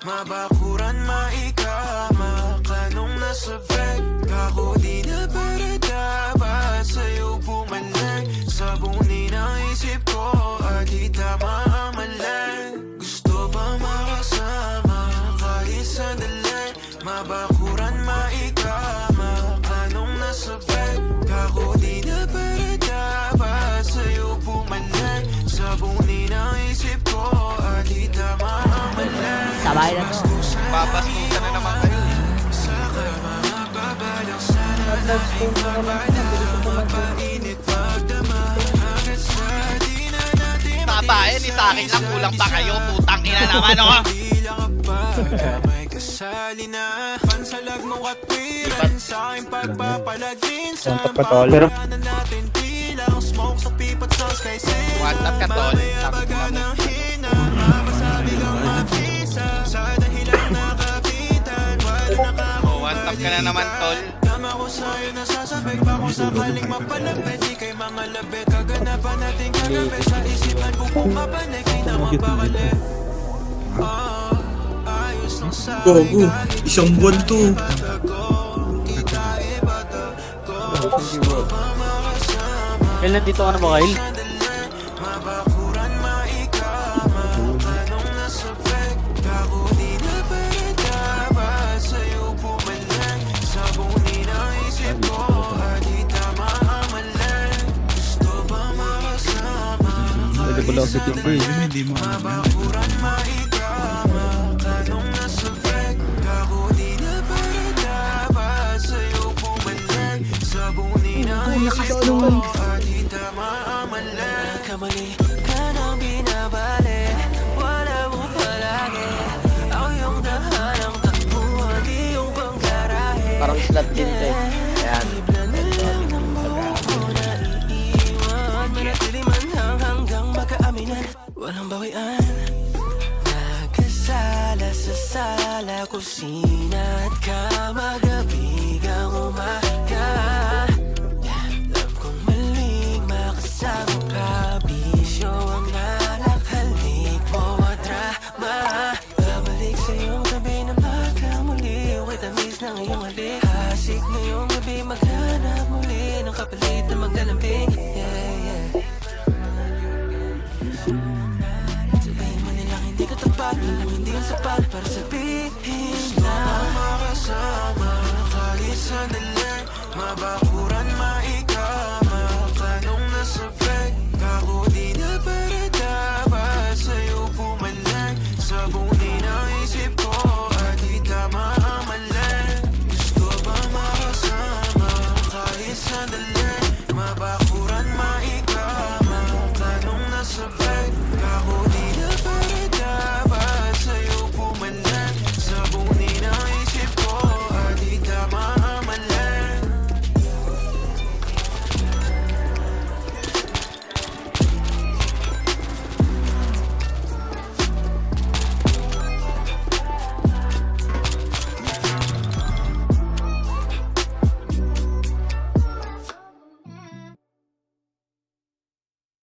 Mabakuran, maikama, kanong nasa bed. Kako di na para dapat sa'yo bumalik. Sabunin ang isip ko at di tama ang mali. Gusto ba makasama kahit sandali? Mabakuran, maikama, kanong nasa bed. Kako di na para dapat sa'yo bumalik. Sabunin ang isip ko at di tama ang mali. Sabay na to. Babastusan na naman kayo. Babae ni sa akin lang, kulang pa kayo. Putang ina naman ako. May kasali na pansalag mo katwiran sa aking pagpapalagin sa pagpapalanan natin bilang smoke sa pipat sa sky sin. What up ka, tol? Baga ng hina, mapasabi kang mapisa sa dahilan nakapitan. Wala nakakita. One tap ka na naman, tol. Tama ko sa'yo, nasasabay pa kung sakaling mapalapit. Di kay mga labit, kaganapan natin kagabi. Sa isipan bubong ka ba, nekay na mapakali. Ayos lang sa'yo. Gogo, isang buwan to. Kyle, nandito ka na ba, Kyle? Mabakuran, maikama, kanong nasa bed. Kako di na para dapat sa'yo bumalik. Sabunin ang isip ko at di tama ang mali. Gusto ba makasama Pwede ko lang sa TV. Mabakuran, maikama, kanong nasa bed. Kako di na para dapat sa'yo bumalik. Sabunin ang isip ko at di tama ang mali. Kamali ka nang binabali, wala mo palagi. Ako yung dahanang takbuhan, di yung panggarahe. Parang slot din to eh. Ayan. Bibla na lang ng buko na iiwan. Manatili man hanggang magkaaminan, walang bawian. Nagkasala sa sala, kusina at kama, gabi kang umaga. Alam kong maling makasama ka, bisyo ang alak, halik mo ang drama. Babalik sa iyong gabi na magkamuli, ako'y tamis ng iyong halik. Hasik ngayong gabi, maghanap muli ng kapalit na maglalambing. Sabihin mo nilang hindi ka tapat, alam hindi yung sapat para sabihin na makasama kahit sandali.